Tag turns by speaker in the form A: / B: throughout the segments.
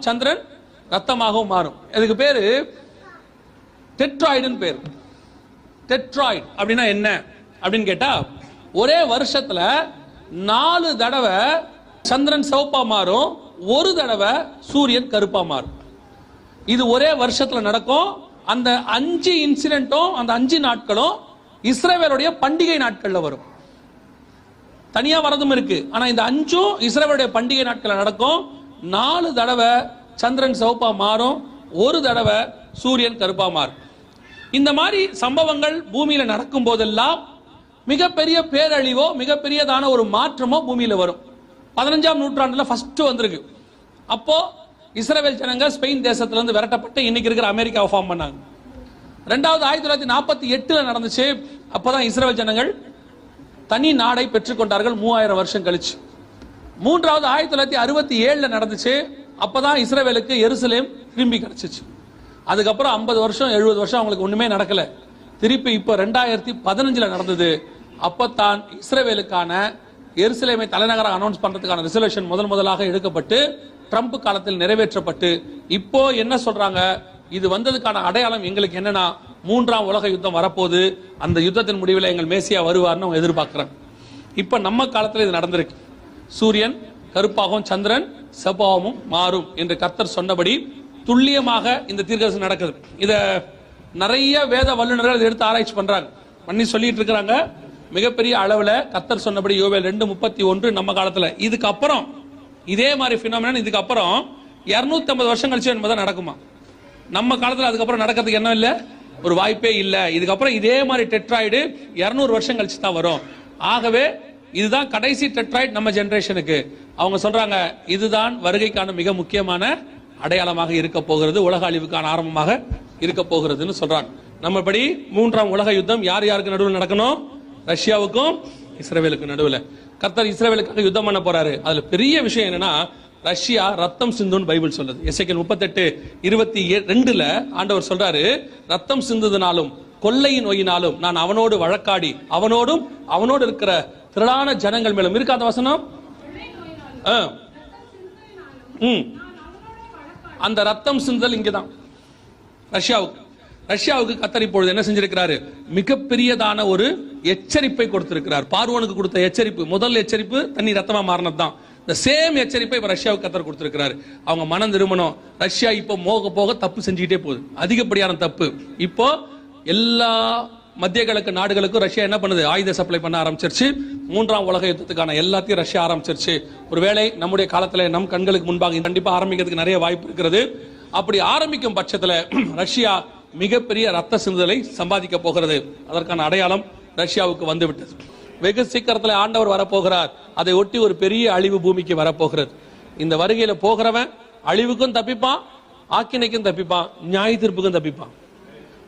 A: சந்திரன் ரத்தமாகவும் மாறும். இதுக்கு பேரு டெட்ராய்டுன்னு பேர். டெட்ராய்டு அப்படின்னா என்ன அப்படின்னு கேட்டா, ஒரே வருஷத்துல 4 தடவை சந்திரன் சிவப்பா மாறும், ஒரு தடவை சூரியன் கருப்பா மாறும். இது ஒரே வருஷத்துல நடக்கும். அந்த 5 இன்சிடென்ட்டும் அந்த 5 நாட்களும் இஸ்ரவேலுடைய பண்டிகை நாட்கள்ல வரும். தனியா வரதும் இருக்கு. ஆனா இந்த 5ம் இஸ்ரவேலுடைய பண்டிகை நாட்கள்ல நடக்கும். 4 தடவை சந்திரன் சிவப்பா மாறும், ஒரு தடவை சூரியன் கருப்பா மாறும். இந்த மாதிரி சம்பவங்கள் பூமியில நடக்கும் போதெல்லாம் மிகப்பெரிய பேரழிவோ மிகப்பெரியதான ஒரு மாற்றமோ பூமியில வரும். 15ஆம் நூற்றாண்டுல ஃபர்ஸ்ட் வந்திருக்கு. அப்போ இஸ்ரவேல் ஜனங்க ஸ்பெயின் தேசத்திலிருந்து விரட்டப்பட்டு இன்னைக்கு இருக்கிற அமெரிக்காவை ஃபார்ம் பண்ணாங்க. ரெண்டாவது 1948 நடந்துச்சு. அப்பதான் இஸ்ரவேல் ஜனங்கள் தனி நாடை பெற்றுக்கொண்டார்கள் 3000 வருஷம் கழிச்சு. மூன்றாவது 1967 நடந்துச்சு. அப்பதான் இஸ்ரவேலுக்கு எருசலேம் திரும்பி கிடைச்சிச்சு. அதுக்கப்புறம் 50 வருஷம் 70 வருஷம் அவங்களுக்கு ஒண்ணுமே நடக்கல. திருப்பி இப்போ 2015 நடந்தது. அப்பத்தான் இஸ்ரவேலுக்கான எருசலேமை தலைநகராக அனௌன்ஸ் பண்றதுக்கான ரிசல்யூஷன் முதலாக எடுக்கப்பட்டு ட்ரம்ப் காலத்தில் நிறைவேற்றப்பட்டு இப்போ என்ன சொல்றாங்க, இது வந்ததுக்கான அடையாளம் எங்களுக்கு என்னன்னா 3ஆம் உலக யுத்தம் வரப்போகுது, அந்த யுத்தத்தின் முடிவில் எங்கள் மேசியா வருவார்னு அவங்க எதிர்பார்க்கிறாங்க. இப்ப நம்ம காலத்தில் இது நடந்திருக்கு. சூரியன் கருப்பாகவும் சந்திரன் செவ்வாவும் மாறும் என்று கர்த்தர் சொன்னபடி துல்லியமாக இந்த தீர்க்கதரிசனம் நடக்குது. இத நிறைய வேத வல்லுநர்கள் எடுத்து ஆராய்ச்சி பண்றாங்க, பண்ணி சொல்லிட்டு இருக்கிறாங்க. மிகப்பெரிய அளவுல கர்த்தர் சொன்னபடி யோவேல் 2:31 நம்ம காலத்துல. இதுக்கப்புறம் இதே மாதிரி பினாமினன் இதுக்கப்புறம் 250 வருஷம் கழிச்சு என்பதான் நடக்குமா? நம்ம காலத்துல அதுக்கப்புறம் நடக்கிறதுக்கு என்ன இல்ல, ஒரு வாய்ப்பே இல்ல. இதுக்கப்புறம் இதே மாதிரி டெட்ராய்டு 200 வருஷம் கழிச்சு தான் வரும். ஆகவே இதுதான் கடைசி டெட்ராய்டு நம்ம ஜெனரேஷனுக்கு. அவங்க சொல்றாங்க இதுதான் வருகைக்கான மிக முக்கியமான அடையாளமாக இருக்க போகிறது, உலக அழிவுக்கான ஆரம்பமாக இருக்க போகிறதுன்னு சொல்றாங்க. நம்மபடி 3ஆம் உலக யுத்தம் யார் யாருக்கு நடுவில் நடக்கணும்? ரஷ்யாவுக்கும் இஸ்ரவேலுக்கு நடுவில். கர்த்தர் இஸ்ரவேலுக்காக யுத்தம் பண்ண போறாரு. அதுல பெரிய விஷயம் என்னன்னா, ரஷ்யா ரத்தம் சிந்துன்னு பைபிள் சொல்லுது. எசேக்கியேல் 38:22 ஆண்டவர் சொல்றாரு, ரத்தம் சிந்துதனாலும் கொள்ளையின் நோயினாலும் நான் அவனோடு வழக்காடி அவனோடும் அவனோடு இருக்கிற திரளான ஜனங்கள் மேலும் இருக்காத வசனம். அந்த ரத்தம் சிந்துதல் இங்கதான் ரஷ்யாவுக்கு கர்த்தர் இப்பொழுது என்ன செஞ்சிருக்கிறாரு, மிகப்பெரியதான ஒரு எச்சரிப்பை கொடுத்திருக்கிறார். பார்வோனுக்கு கொடுத்த எச்சரிப்பு, முதல் எச்சரிப்பு தண்ணி ரத்தமா மாறினது தான். இந்த சேம் எச்சரிப்பை இப்ப ரஷ்யாவுக்கு கர்த்தர் கொடுத்திருக்கிறாரு. அவங்க மனம் திரும்பணும். ரஷ்யா இப்போ போக தப்பு செஞ்சுக்கிட்டே போகுது, அதிகப்படியான தப்பு. இப்போ எல்லா மத்திய கிழக்கு நாடுகளுக்கும் ரஷ்யா என்ன பண்ணுது, ஆயுத சப்ளை பண்ண ஆரம்பிச்சிருச்சு. 3ஆம் உலக யுத்தத்துக்கான எல்லாத்தையும் ரஷ்யா ஆரம்பிச்சிருச்சு. ஒருவேளை நம்முடைய காலத்துல நம் கண்களுக்கு முன்பாக கண்டிப்பா ஆரம்பிக்கிறதுக்கு நிறைய வாய்ப்பு இருக்கிறது. அப்படி ஆரம்பிக்கும் பட்சத்துல ரஷ்யா மிகப்பெரிய ரத்த சிந்துதலை சம்பாதிக்க போகிறது. அதற்கான அடையாளம் ரஷ்யாவுக்கு வந்துவிட்டது. வெகு சீக்கிரத்தில் ஆண்டவர் வரப்போகிறார். அதை ஒட்டி ஒரு பெரிய அழிவு பூமிக்கு வரப்போகிறது. இந்த வருகையில போகிறவன் அழிவுக்கும் தப்பிப்பான், ஆக்கினைக்கும் தப்பிப்பான், நியாய தீர்ப்புக்கும் தப்பிப்பான்.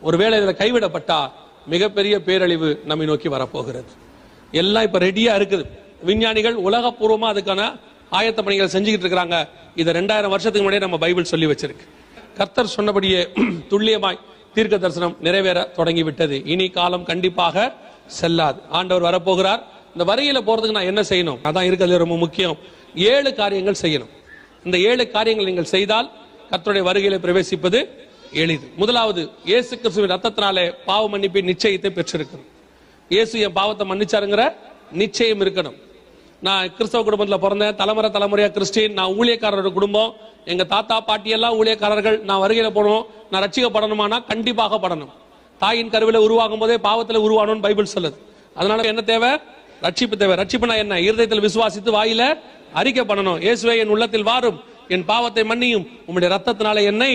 A: ஒருவேளை இதுல கைவிடப்பட்டா மிகப்பெரிய பேரழிவு நம்மை நோக்கி வரப்போகிறது. எல்லாம் இப்ப ரெடியா இருக்குது. விஞ்ஞானிகள் உலகப்பூர்வமா அதுக்கான ஆயத்த பணிகள் செஞ்சுக்கிட்டு இருக்காங்க. இதை 2000 வருஷத்துக்கு முன்னாடியே நம்ம பைபிள் சொல்லி வச்சிருக்கு. கர்த்தர் சொன்னபடியே துல்லியமாய் தீர்க்க தரிசனம் நிறைவேற தொடங்கிவிட்டது. இனி காலம் கண்டிப்பாக செல்லாது. ஆண்டவர் வரப்போகிறார். இந்த வருகையில போறதுக்கு நான் என்ன செய்யணும், அதான் இருக்கிறது ரொம்ப முக்கியம். 7 காரியங்கள் செய்யணும். இந்த 7 காரியங்கள் நீங்கள் செய்தால் கர்த்தருடைய வருகையில பிரவேசிப்பது எளிது. முதலாவது, இயேசு கிறிஸ்துவின் ரத்தத்தினாலே பாவ மன்னிப்பின் நிச்சயத்தை பெற்றிருக்கணும். இயேசு என் பாவத்தை மன்னிச்சாருங்கிற நிச்சயம் இருக்கணும். நான் கிறிஸ்தவ குடும்பத்துல பிறந்தேன், தலைமுறையா கிறிஸ்டின். நான் ஊழியக்காரரோட குடும்பம், எங்க தாத்தா பாட்டி எல்லாம் ஊழியக்காரர்கள். நான் வருகையில போகணும், நான் ரட்சிக்கப்படணுமானா கண்டிப்பாக படணும். தாயின் கருவில உருவாகும் போதே பாவத்துல உருவானோன்னு பைபிள் சொல்லுது. அதனால என்ன தேவை, ரட்சிப்பு தேவை. ரட்சிப்புனா என்ன, இருதயத்தில் விசுவாசித்து வாயில அறிக்கை பண்ணணும். இயேசுவே என் உள்ளத்தில் வாரும், என் பாவத்தை மன்னியும், உம்முடைய ரத்தத்தினால என்னை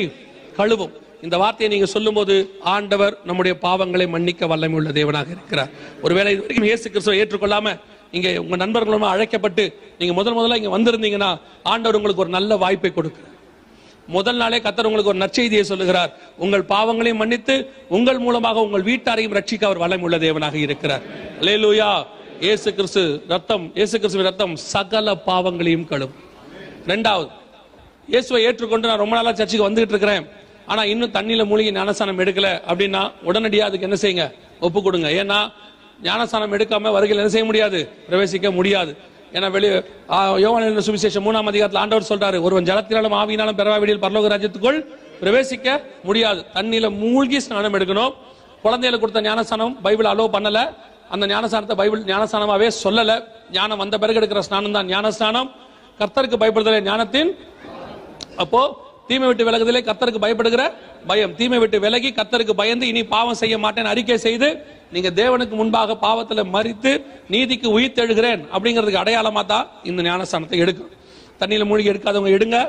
A: கழுவும். இந்த வார்த்தையை நீங்க சொல்லும் போது ஆண்டவர் நம்முடைய பாவங்களை மன்னிக்க வல்லமை உள்ள தேவனாக இருக்கிறார். ஒருவேளை இது வரைக்கும் இயேசு கிறிஸ்துவை ஏற்றுக்கொள்ளாம நீங்க உங்க நண்பர்களும் அழைக்கப்பட்டு நீங்க முதல்ல இங்க வந்திருந்தீங்கன்னா ஆண்டவர் உங்களுக்கு ஒரு நல்ல வாய்ப்பை கொடுக்கிறார். முதல் நாளே கர்த்தர் உங்களுக்கு ஒரு நற்செய்தியை சொல்லுகிறார். உங்கள் பாவங்களையும் மன்னித்து உங்கள் மூலமாக உங்கள் வீட்டாரையும் ரட்சிக்க அவர் வல்லமை உள்ள தேவனாக இருக்கிறார். அல்லேலூயா. இயேசு கிறிஸ்துவின் ரத்தம் சகல பாவங்களையும் கழுவும். இரண்டாவது, இயேசுவை ஏற்றுக்கொண்டு நான் ரொம்ப நாளா சர்ச்சுக்கு வந்துகிட்டு இருக்கிறேன், ஆனா இன்னும் தண்ணியில மூழ்கி ஞானஸ்தானம் எடுக்கல அப்படின்னா உடனடியாக அதுக்கு என்ன செய்யுங்க, ஒப்பு கொடுங்க. ஏன்னா ஞானஸ்தானம் எடுக்காம வருகையில் என்ன செய்ய முடியாது, பிரவேசிக்க முடியாது. ஏன்னா யோவான் சுவிசேஷம் 3ஆம் அதிகாரத்தில் ஆண்டவர் சொல்றாரு, ஒருவன் ஜலத்தினாலும் ஆவியினாலும் பெறாவிடில் பரலோக ராஜ்யத்துக்குள் பிரவேசிக்க முடியாது. தண்ணியில மூழ்கி ஸ்நானம் எடுக்கணும். குழந்தைகளுக்கு கொடுத்த ஞானஸ்தானம் பைபிள் அலோவ் பண்ணல. அந்த ஞானஸ்தானத்தை பைபிள் ஞானஸ்தானமாவே சொல்லல. ஞானம் வந்த பிறகு எடுக்கிற ஸ்நானம் தான் ஞானஸ்தானம். கர்த்தருக்கு பயப்படுதலே ஞானத்தின். அப்போ தீமை விட்டு விலகுதலே கர்த்தருக்கு பயப்படுகிற பயம். தீமை விட்டு விலகி கர்த்தருக்கு பயந்து இனி பாவம் செய்ய மாட்டேன் அறிக்கை செய்து நீங்க தேவனுக்கு முன்பாக பாவத்துல மரித்து நீதிக்கு உயிர்த்தெழுகிறேன் அப்படிங்கிறதுக்கு அடையாளமா தான் இந்த ஞானஸ்தானத்தை எடுக்கும். தண்ணியில மூழ்கி எடுக்காதவங்க எடுங்க.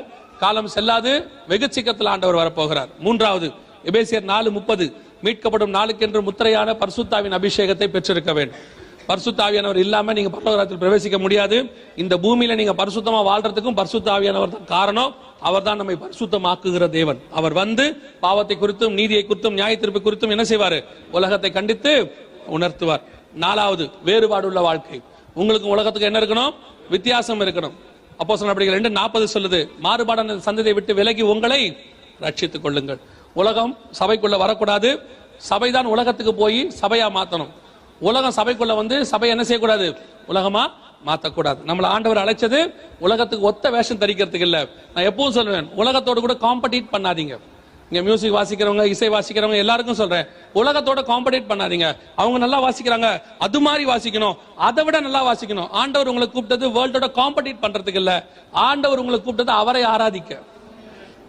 A: காலம் செல்லாது, வெகு சீக்கிரத்தில் ஆண்டவர் வரப்போகிறார். 3வது எபேசியர் 4:30 மீட்கப்படும் நாளுக்கென்று முத்திரையான பரிசுத்தாவின் அபிஷேகத்தை பெற்றிருக்க வேண்டும். பரிசுத்த ஆவியானவர் இல்லாம நீங்க பரலோக ராஜ்யத்தில் பிரவேசிக்க முடியாது. இந்த பூமியில நீங்க பரிசுத்தமா வாழ்றதுக்கும் பரிசுத்த ஆவியானவர் தான் காரணம். அவர் தான் நம்மை பரிசுத்தமாக்குகிற தேவன். அவர் வந்து பாவத்தை குறித்தும் நீதியை குறித்தும் நியாய தீர்ப்பு குறித்தும் என்ன செய்வாரு? உலகத்தை கண்டித்து உணர்த்துவார். 4வது வேறுபாடுள்ள வாழ்க்கை. உங்களுக்கு உலகத்துக்கு என்ன இருக்கணும்? வித்தியாசம் இருக்கணும். அப்போஸ்தலர் நடவடிக்கைகள் 2:40 சொல்லுது, மாறுபாடான சந்ததியை விட்டு விலகி உங்களை ரட்சித்துக் கொள்ளுங்கள். உலகம் சபைக்குள்ள வரக்கூடாது. சபைதான் உலகத்துக்கு போய் சபையா மாத்தணும். உலகம் சபைக்குள்ள வந்து சபை என்ன செய்யக்கூடாது? உலகமா மாத்தக்கூடாது. நம்மள ஆண்டவர் அழைச்சது உலகத்துக்கு ஒத்த வேஷம் தரிக்கிறதுக்கு இல்ல. நான் எப்பவும் சொல்லுவேன், உலகத்தோடு கூட காம்படிட் பண்ணாதீங்க. இங்க மியூசிக் வாசிக்கிறவங்க, இசை வாசிக்கிறவங்க எல்லாருக்கும் சொல்றேன், உலகத்தோட காம்படிட் பண்ணாதீங்க. அவங்க நல்லா வாசிக்கிறாங்க, அது மாதிரி வாசிக்கணும், அதை விட நல்லா வாசிக்கணும். ஆண்டவர் உங்களை கூப்பிட்டது வேர்ல்டோட காம்படிட் பண்றதுக்கு இல்ல. ஆண்டவர் உங்களை கூப்பிட்டது அவரை ஆராதிக்க.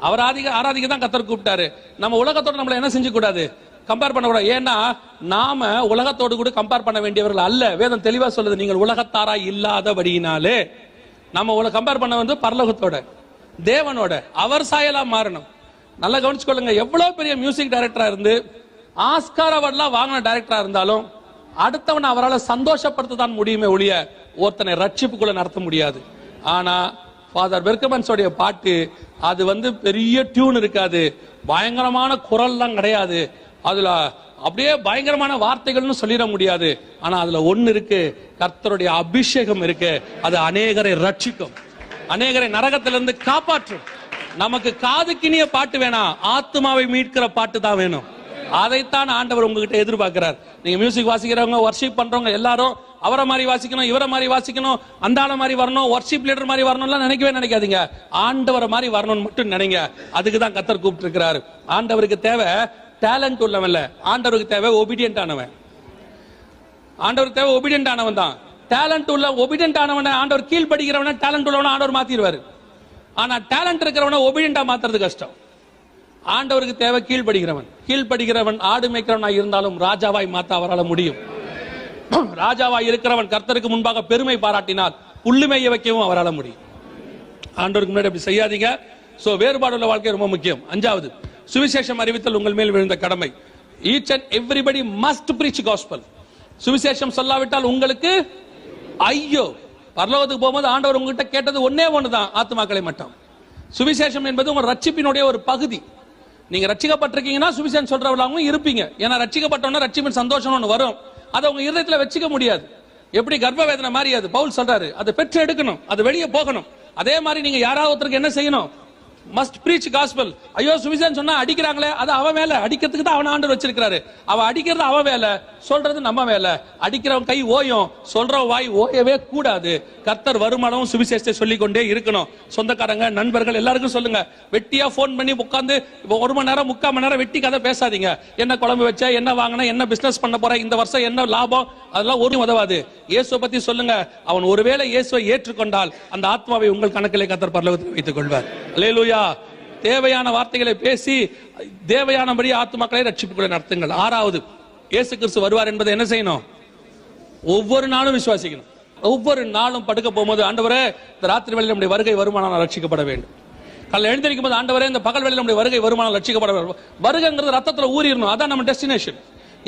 A: அவர் ஆராதிக்க தான் கர்த்தர் கூப்பிட்டாரு. நம்ம உலகத்தோட நம்மள என்ன செஞ்சு கூடாது? கம்பேர் பண்ணக்கூடாது. ஏன்னா நாம உலகத்தோடு கூட கம்பேர் பண்ண வேண்டியவர்கள் அல்ல. வேதம் தெளிவா சொல்லுது, நீங்கள் உலகத்தாராய் இல்லாதபடியினாலே. நம்ம கம்பேர் பண்ண வந்து பரலோகத்தோட, தேவனோட, அவர் சாயலா மாறணும். நல்லா கவனிச்சுக்கொள்ளுங்க. எவ்வளவு பெரிய மியூசிக் டைரக்டரா இருந்து ஆஸ்கார் அவார்ட்லாம் வாங்கின டைரக்டரா இருந்தாலும் அடுத்தவனை அவரால் சந்தோஷப்படுத்த தான் முடியுமே ஒழிய ஒருத்தனை ரட்சிப்புக்குள்ள நடத்த முடியாது. ஆனா ஃபாதர் பெர்கமன்ஸோடைய பாட்டு அது வந்து பெரிய டியூன் இருக்காது, பயங்கரமான குரல்லாம் கிடையாது, அதுல அப்படியே பயங்கரமான வார்த்தைகள்னு சொல்லிட முடியாது. ஆனா அதுல ஒண்ணு இருக்கு, கர்த்தருடைய அபிஷேகம் இருக்கு. அது அநேகரை ரட்சிக்கும், அநேகரை நரகத்திலிருந்து காப்பாற்றும். நமக்கு காதுக்கினிய பாட்டு வேணாம், ஆத்மாவை மீட்கிற பாட்டு தான் வேணும். அதைத்தான் ஆண்டவர் உங்ககிட்ட எதிர்பார்க்கிறார். நீங்க மியூசிக் வாசிக்கிறவங்க, வர்ஷிப் பண்றவங்க எல்லாரும் அவரை மாதிரி வாசிக்கணும், இவரை மாதிரி வாசிக்கணும், அந்த ஆள மாதிரி வரணும், வர்ஷிப் லீடர் மாதிரி வரணும்லாம் நினைக்கவே நினைக்காதீங்க. ஆண்டவரை மாதிரி வரணும்னு மட்டும் நினைங்க. அதுக்கு தான் கர்த்தர் கூப்பிட்டு இருக்கிறாரு. ஆண்டவருக்கு தேவை டேலண்ட் உள்ளவன் இல்ல, ஆண்டவருக்கு தேவை ஒபீடியன்ட் ஆனவன். ஆண்டவருக்கு தேவை ஒபீடியன்ட் ஆனவன் தான். டேலண்ட் உள்ள ஒபீடியன்ட் ஆனவன ஆண்டவர் கீழ் படிக்கிறவன டேலண்ட் உள்ளவன ஆண்டவர் மாத்திடுவாரு. ஆனா டேலண்ட் இருக்கிறவன ஒபீடியன்டா மாத்துறது கஷ்டம். ஆண்டவருக்கு தேவை கீழ்படுகிறவன். கீழ்படுகிறவன் ஆடு மேய்க்கிறவனாய் இருந்தாலும் ராஜாவாய் மாத்த அவரால் முடியும். ராஜாவாய் இருக்கிறவன் கர்த்தருக்கு முன்பாக பெருமை பாராட்டினால் புல்லுமைய வைக்கவும் அவரால் முடியும். ஆண்டவருக்கு முன்னாடி அப்படி செய்யாதீங்க. சோ வேறுபாடுள்ள வாழ்க்கை ரொம்ப முக்கியம். 5வது சுவிசேஷம் அறிவித்தல் உங்கள் மேல் விழுந்த கடமை. Each and everybody must breach gospel. சுவிசேஷம் சொல்லாவிட்டால் உங்களுக்கு ஐயோ. பரலோகத்துக்கு போகும்போது ஆண்டவர் உங்ககிட்ட கேட்டது ஒன்னே ஒண்ணுதான், ஆத்துமாக்களை மட்டும். சுவிசேஷம் என்பது உங்க ரட்சிப்பினுடைய ஒரு பகுதி. நீங்க ரட்சிக்கப்பட்டிருக்கீங்கன்னா சுவிசேஷம் சொல்றவங்களாகவும் இருப்பீங்க. ஏன்னா ரட்சிக்கப்பட்டோன்னா ரட்சிப்பின் சந்தோஷம் ஒன்று வரும். அதை உங்க இருதயத்துல வச்சுக்க முடியாது. எப்படி கர்ப்ப வேதனை மாதிரி அது பவுல் சொல்றாரு, அதை பெற்று எடுக்கணும், அது வெளியே போகணும். அதே மாதிரி நீங்க யாராவது ஒருத்தருக்கு என்ன செய்யணும்? Must breach gospel. ஐயோ சுவிசேஷம் சொன்னா அடிக்கிறாங்களே, அது அவன் வேலை. அடிக்கிறதுக்கு தான் அவன் ஆண்டவர் வச்சிருக்காரு. அவன் அடிக்கிறது அவன் வேலை, சொல்றது நம்ம வேலை. அடிக்கிறவன் கை ஓயும், சொல்ற வாய் ஓயவே கூடாது. கர்த்தர் வருமானம் சுவிசேஷத்தை சொல்லிக்கொண்டே இருக்கணும். சொந்தக்காரங்க, நண்பர்கள் எல்லாருக்கும் சொல்லுங்க. வெட்டியா போன் பண்ணி உட்காந்து 1 மணி நேரம் 3/4 மணி நேரம் வெட்டி கதை பேசாதீங்க. என்ன குழம்பு வச்ச, என்ன வாங்கின, என்ன பிசினஸ் பண்ண போற, இந்த வருஷம் என்ன லாபம், அதெல்லாம் ஒரு உதவாது. இயேசுவை பத்தி சொல்லுங்க. அவன் ஒருவேளை இயேசுவை ஏற்றுக்கொண்டால் அந்த ஆத்மாவை உங்கள் கணக்கிலே கர்த்தர் பரலோகத்தில் வைத்துக் கொள்வார். அல்லேலூயா. தேவையான வார்த்தைகளை பேசி தேவையானபடி ஆத்துமாக்களை ரட்சிப்புகளை நடத்துங்கள். 6வது இயேசு கிறிஸ்து வருவார் என்பதை என்ன செய்யணும்? ஒவ்வொரு நாளும் விசுவாசிக்கணும். ஒவ்வொரு நாளும் படுக்க போகும்போது, ஆண்டவரே இந்த ராத்திரி வேளையில் நம்முடைய வருகை வருமானம் ரட்சிக்கப்பட வேண்டும். காலையில் எழுந்திருக்கும் போது, ஆண்டவரே இந்த பகல் வேளையில் நம்முடைய வருகை வருமானம் ரட்சிக்கப்பட வேண்டும். வருகைங்கிறது ரத்தத்துல ஊறிடணும். அதான் நம்ம டெஸ்டினேஷன்.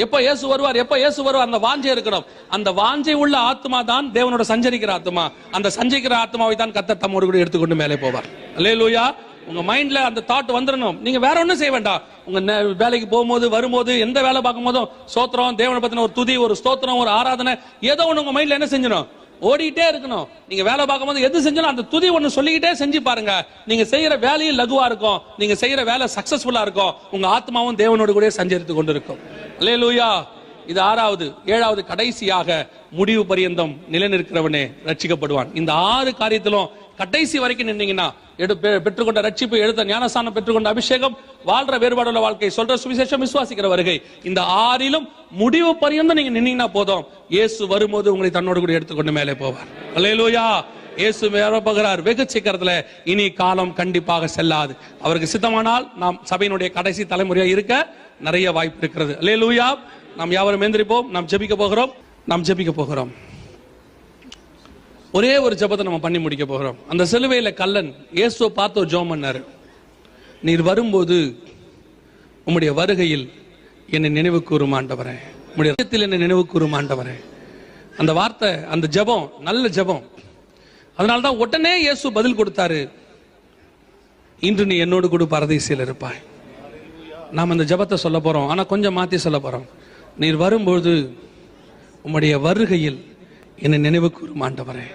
A: எப்ப இயேசு வருவார், எப்ப இயேசு வருவார், அந்த வாஞ்சை இருக்கணும். அந்த வாஞ்சை உள்ள ஆத்மா தான் தேவனோட சஞ்சரிக்கிற ஆத்மா. அந்த சஞ்சரிக்கிற ஆத்மாவை தான் கர்த்தர் தம்மோடு கூட எடுத்துக்கொண்டு மேலே போவார். அல்லேலூயா. உங்க மைண்ட்ல அந்த தாட் வந்துடணும். நீங்க வேற ஒண்ணும் செய்ய வேண்டாம். உங்க வேலைக்கு போகும்போது, வரும்போது, எந்த வேலை பார்க்கும் போதும் ஸ்தோத்திரம், தேவனை பத்தின ஒரு துதி, ஒரு ஸ்தோத்திரம், ஒரு ஆராதனை, ஏதோ ஒண்ணு உங்க மைண்ட்ல என்ன செஞ்சணும்? ஓடிட்டே இருக்கணும். நீங்க வேலை பார்க்கும்போது எது செஞ்சாலும் அந்த துதி ஒண்ணு சொல்லிக்கிட்டே செஞ்சு பாருங்க. நீங்க செய்யற வேலையும் லகுவா இருக்கும், நீங்க செய்யற வேலை சக்சஸ்ஃபுல்லா இருக்கும். உங்க ஆத்மாவும் தேவனோடு கூட சஞ்சரித்து கொண்டிருக்கும். அல்லேலூயா. இது 6வது. 7வது, கடைசியாக முடிவு பரியந்தம் நிலைநிற்கிறவனே ரட்சிக்கப்படுவான். இந்த 6 காரியத்திலும் கடைசி வரைக்கும் நின்னீங்கன்னா, பெற்றுக்கொண்ட ரட்சிப்பு, எடுத்த ஞானஸ்நானம், பெற்றுக்கொண்ட அபிஷேகம், வாழ்ற வேறுபாடுள்ள வாழ்க்கை, சொல்ற சுவிசேஷம், விசுவாசிக்கிற வருகை, இந்த 6லும் முடிவு பரியந்தம் நீங்க நின்னீங்கன்னா போதும், இயேசு வரும்போது உங்களை தன்னோடு கூட எடுத்துக்கொண்டு மேலே போவார். அல்லேலூயா. இயேசு வரப்போகிறார் வெகு சீக்கிரத்துல. இனி காலம் கண்டிப்பாக செல்லாது. அவருக்கு சித்தமானால் நாம் சபையினுடைய கடைசி தலைமுறையா இருக்க நிறைய வாய்ப்பு இருக்கிறது. அல்லேலூயா. நாம் யாவரும் எந்திரிப்போம். நாம் ஜெபிக்க போகிறோம். ஒரே ஒரு ஜெபத்தை நம்ம பண்ணி முடிக்க போகிறோம். அந்த சிலுவையில கல்லன் இயேசுவை பார்த்து ஜெபம் பண்ணாரு. நீர் வரும்போது உம்முடைய வருகையில் என்னை நினைவு கூறும் ஆண்டவரே, உம்முடைய என்னை நினைவு கூறும் ஆண்டவரே. அந்த வார்த்தை, அந்த ஜெபம் நல்ல ஜெபம். அதனால்தான் உடனே இயேசு பதில் கொடுத்தாரு, இன்று நீ என்னோடு கூட பரதீசில் இருப்பாய். நாம் அந்த ஜெபத்தை சொல்ல போறோம். ஆனா கொஞ்சம் மாத்தி சொல்ல போறோம். நீர் வரும்போது உம்முடைய வருகையில் என்னை நினைவு கூறும் ஆண்டவரே,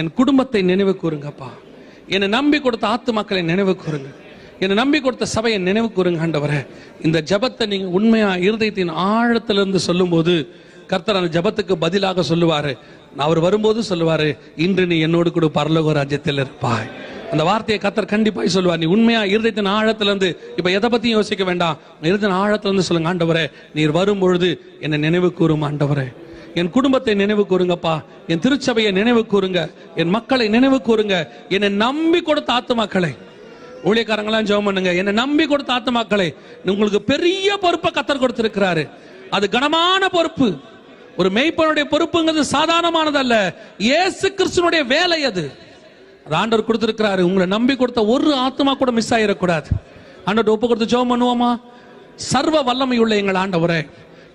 A: என் குடும்பத்தை நினைவு கூறுங்கப்பா, என்னை நம்பி கொடுத்த ஆத்துமாக்களை நினைவு கூறுங்க, என்னை நம்பி கொடுத்த சபையை நினைவு கூறுங்க ஆண்டவரே. இந்த ஜெபத்தை நீங்க உண்மையா இருதயத்தின் ஆழத்திலிருந்து சொல்லும் போது கர்த்தர் அந்த ஜெபத்துக்கு பதிலாக சொல்லுவாரு. அவர் வரும்போது சொல்லுவாரு, இன்று நீ என்னோடு கூட பரலோக ராஜ்யத்தில் இருப்பாய். அந்த வார்த்தையை கர்த்தர் கண்டிப்பாய் சொல்லுவார். நீ உண்மையா இருதயத்தின் ஆழத்திலிருந்து, இப்ப எதை பத்தியும் யோசிக்க வேண்டாம், இருதயத்தின் ஆழத்திலிருந்து சொல்லுங்க, ஆண்டவரே நீர் வரும்பொழுது என்னை நினைவு கூறும் ஆண்டவரே, என் குடும்பத்தை நினைவு கூறுங்கப்பா, என் திருச்சபையை நினைவு கூறுங்க, என் மக்களை நினைவு கூறுங்க, என்னை நம்பி கொடுத்த ஆத்துமாக்களை. ஊழியக்காரங்களாம் ஜெபம் பண்ணுங்க, என்னை நம்பி கொடுத்த ஆத்துமாக்களை. உங்களுக்கு பெரிய பொறுப்பை கர்த்தர் கொடுத்திருக்கிறாரு. அது கனமான பொறுப்பு. ஒரு மேய்ப்பனுடைய பொறுப்புங்கிறது சாதாரணமானதல்ல. இயேசு கிறிஸ்துனுடைய வேலை அது. ஆண்டவர் கொடுத்திருக்கிறாரு. உங்களை நம்பி கொடுத்த ஒரு ஆத்மா கூட மிஸ் ஆயிடக்கூடாது. ஆண்டவர் ஒப்பு கொடுத்து ஜெபம் பண்ணுவோமா? சர்வ வல்லமையுள்ள எங்கள் ஆண்டவரே,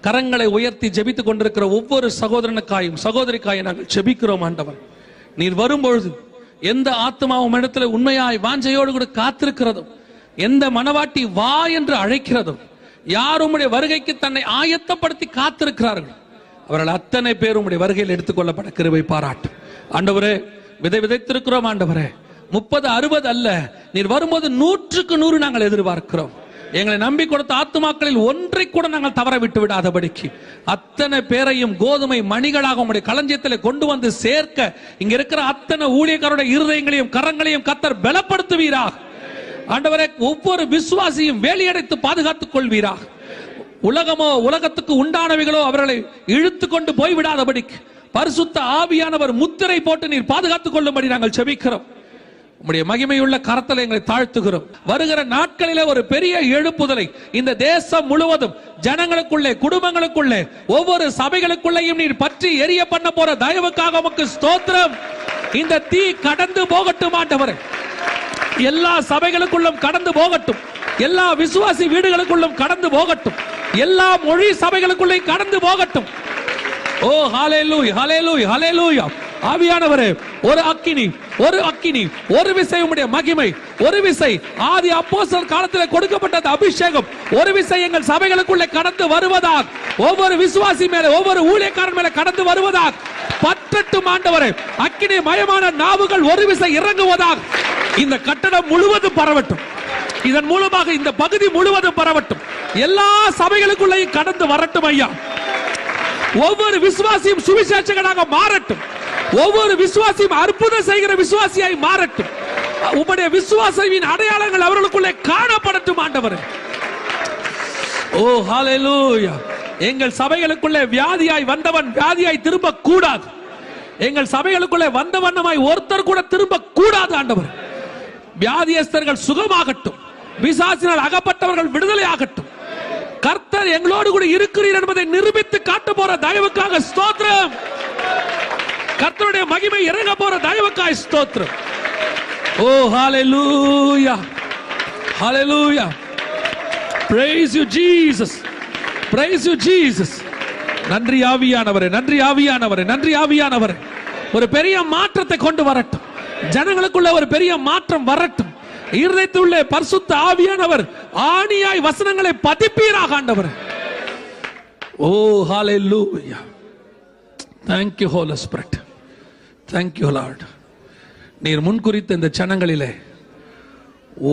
A: கரங்களை உயர்த்தி ஜெபித்துக் கொண்டிருக்கிற ஒவ்வொரு சகோதரனுக்காயும் சகோதரிக்காயும் நாங்கள் ஜெபிக்கிறோம் ஆண்டவர். நீர் வரும்பொழுது எந்த ஆத்மாவும் இடத்துல உண்மையாய் வாஞ்சையோடு கூட காத்திருக்கிறதும், எந்த மனவாட்டி வா என்று அழைக்கிறதும், யார் உம்முடைய வருகைக்கு தன்னை ஆயத்தப்படுத்தி காத்திருக்கிறார்கள், அவர்கள் அத்தனை பேர் உம்முடைய வருகையில் எடுத்துக்கொள்ளப்பட கிருபை பாராட்டும் ஆண்டவரே. விதைத்திருக்கிறோம் ஆண்டவரே, 30, 60 அல்ல, நீர் வரும்போது 100க்கு 100 நாங்கள் எதிர்பார்க்கிறோம். எங்களை நம்பி கொடுத்த ஆத்துமாக்களில் ஒன்றை கூட நாங்கள் தவற விட்டு விடாதபடிக்கு அத்தனை பேரையும் கோதுமை மணிகளாக உங்களுடைய களஞ்சியத்தில் கொண்டு வந்து சேர்க்க இங்க இருக்கிற அத்தனை ஊழியக்காரருடைய இருதயங்களையும் கரங்களையும் கர்த்தர் பலப்படுத்துவீராக ஆண்டவரே. ஒவ்வொரு விசுவாசியும் வேலியடைத்து பாதுகாத்துக் கொள்வீராக. உலகமோ உலகத்துக்கு உண்டானவைகளோ அவர்களை இழுத்து கொண்டு போய்விடாதபடிக்கு பரிசுத்த ஆவியானவர் முத்திரை போட்டு நீர் பாதுகாத்துக் கொள்ளும்படி நாங்கள் ஜெபிக்கிறோம். உம்முடைய மகிமையுள்ள கரத்தில் எங்களை தாழ்த்துகிறோம். வருகிற நாட்களிலே ஒரு பெரிய எழுப்புதலை இந்த தேசம் முழுவதும் ஜனங்களுக்குள்ளே, குடும்பங்களுக்குள்ளே, ஒவ்வொரு சபைகளுக்குள்ளேயும் நீர் பற்றி எரிய பண்ண போற தயவுக்காக உமக்கு ஸ்தோத்திரம். இந்த தீ கடந்து போகட்டும் ஆண்டவரே, எல்லா சபைகளுக்குள்ளும் கடந்து போகட்டும், எல்லா விசுவாசி வீடுகளுக்குள்ளும் கடந்து போகட்டும், எல்லா மொழி சபைகளுக்குள்ளே கடந்து போகட்டும். ஓ ஹalleluya, ஹalleluya, ஹalleluya. ஆவியானவரே, ஒரு அக்கினி, ஒரு விசை உம்முடைய மகிமை, ஒரு விசை ஆதி அப்போஸ்தலர் காலத்தில் கொடுக்கப்பட்ட அபிஷேகம் ஒரு விசை எங்கள் சபைகளுக்குள்ளே கடந்து வருவதாக, ஒவ்வொரு விசுவாசி மேலே, ஒவ்வொரு ஊழியக்காரன் மேலே கடந்து வருவதாக பற்றட்டும் ஆண்டவரே. அக்கினி மயமான நாவுகள் ஒரு விசை இறங்குவதாக இந்த கட்டடம் முழுவதும் பரவட்டும். இதன் மூலமாக இந்த பகுதி முழுவதும் பரவட்டும். எல்லா சபைகளுக்குள்ளேயும் கடந்து வரட்டும் ஐயா. ஒவ்வொரு விசுவாசியும் சுவிசேஷகனாக மாறட்டும். ஒவ்வொரு விசுவாசியும் அற்புதம் செய்கிற விசுவாசியாய் மாறட்டும். உம்முடைய விசுவாசியின் அடையாளங்கள் அவர்களுக்குள்ளே காணப்படட்டும் ஆண்டவரே. ஓ ஹalleluya. எங்கள் சபைகளுக்குள்ளே வியாதியாய் வந்தவன் வியாதியாய் திரும்ப கூடாது. எங்கள் சபைகளுக்குள்ளே வந்தவண்ணமாய் ஒருத்தர் கூட திரும்ப கூடாது ஆண்டவர். வியாதியஸ்தர்கள் சுகமாகட்டும், பிசாசினால் அகப்பட்டவர்கள் விடுதலை ஆகட்டும். கர்த்தர் எங்களோடு கூட இருக்கிறீர் என்பதை நிரூபித்து காட்ட போற தயவுக்காக ஸ்தோத்திரம். கர்த்தருடைய மகிமை இறங்க போற தயவுக்காக ஸ்தோத்திரம். ஓ ஹalleluya, ஹalleluya. Praise you Jesus, praise you Jesus. நன்றி ஆவியானவரே, நன்றி ஆவியானவரே, நன்றி ஆவியானவரே. ஒரு பெரிய மாற்றத்தை கொண்டு வரட்டும். ஜனங்களுக்குள்ள ஒரு பெரிய மாற்றம் வரட்டும். இருதயத்துள்ள பரிசுத்த ஆவியானவர் ஆணியாய் வசனங்களை பதிப்பீராக ஆண்டவர். ஓ ஹalleluya. Thank you Holy Spirit, thank you Lord. நீர் முன்குறித்த இந்த ஜனங்களிலே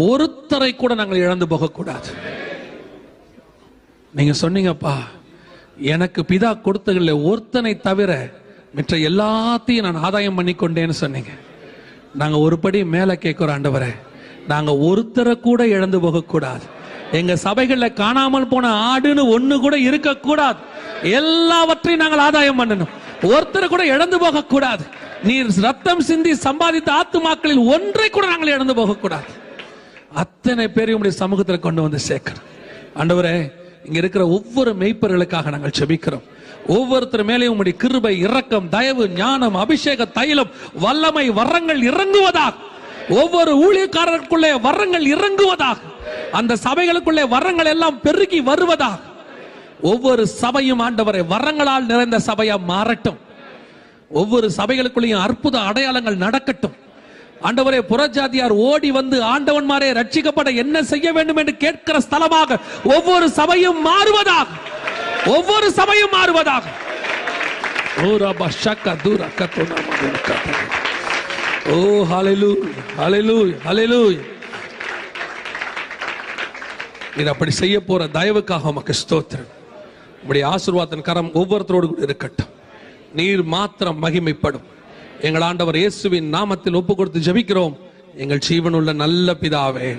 A: ஒருத்தரை கூட நாங்கள் இழந்து போக கூடாது. நீங்க சொன்னீங்கப்பா, எனக்கு பிதா கொடுத்ததில்லை ஒருத்தனை தவிர மற்ற எல்லாத்தையும் நான் ஆதாயம் பண்ணி கொண்டேன்னு சொன்னீங்க. நாங்க ஒரு படி மேல கேட்கிறோம் ஆண்டவரே, நாங்க ஒருத்தரை கூட இழந்து போக கூடாது. எங்க சபைகள்ல காணாமல் போன ஆடுன்னு ஒண்ணு கூட இருக்க கூடாது. எல்லாவற்றையும் நாங்கள் ஆதாயம் பண்ணணும். ஒருத்தரை கூட இழந்து போக கூடாது. நீர் ரத்தம் சிந்தி சம்பாதித்த ஆத்துமாக்களில் ஒன்றை கூட நாங்கள் இழந்து போக கூடாது. அத்தனை பேரையும் உடைய சமூகத்தில் கொண்டு வந்து சேர்க்கிறோம். ஆண்டவரே, இங்க இருக்கிற ஒவ்வொரு மெய்ப்பர்களுக்காக நாங்கள் செபிக்கிறோம். ஒவ்வொருத்தர் மேலேயும் உம்முடைய கிருபை, இரக்கம், தயவு, ஞானம், அபிஷேக தைலம், வல்லமை, வரங்கள் இறங்குவதாக. ஒவ்வொரு ஊழியக்காரருக்குள்ளே வரங்கள் இறங்குவதாக. அந்த சபைகளுக்குள்ளே வரங்கள் எல்லாம் பெருகி வருவதாக. ஒவ்வொரு சபையும் ஆண்டவரை வரங்களால் நிறைந்த சபையா மாறட்டும். ஒவ்வொரு சபைகளுக்குள்ளேயும் அற்புத அடையாளங்கள் நடக்கட்டும். ஆண்டவரே, புறஜாதியார் ஓடி வந்து ஆண்டவன்மாரே ரட்சிக்கப்பட என்ன செய்ய வேண்டும் என்று கேட்கிற ஸ்தலமாக ஒவ்வொரு சபையும் மாறுவதாக. ஒவ்வொரு சபையும் மாறுவதாக. ஓ ஹல்லேலூயா, ஹல்லேலூயா, ஹல்லேலூயா. நீர் அப்படி செய்ய போற தயவுக்காக உமக்கு ஸ்தோத்திரம். உம்முடைய ஆசீர்வாதத்தின் கரம் ஒவ்வொருத்தரோடு கூட இருக்கட்டும். நீர் மாத்திரம் மகிமைப்படும். எங்கள் ஆண்டவர் இயேசுவின் நாமத்தில் ஒப்பு கொடுத்து ஜெபிக்கிறோம் எங்கள் ஜீவனுள்ள நல்ல பிதாவே.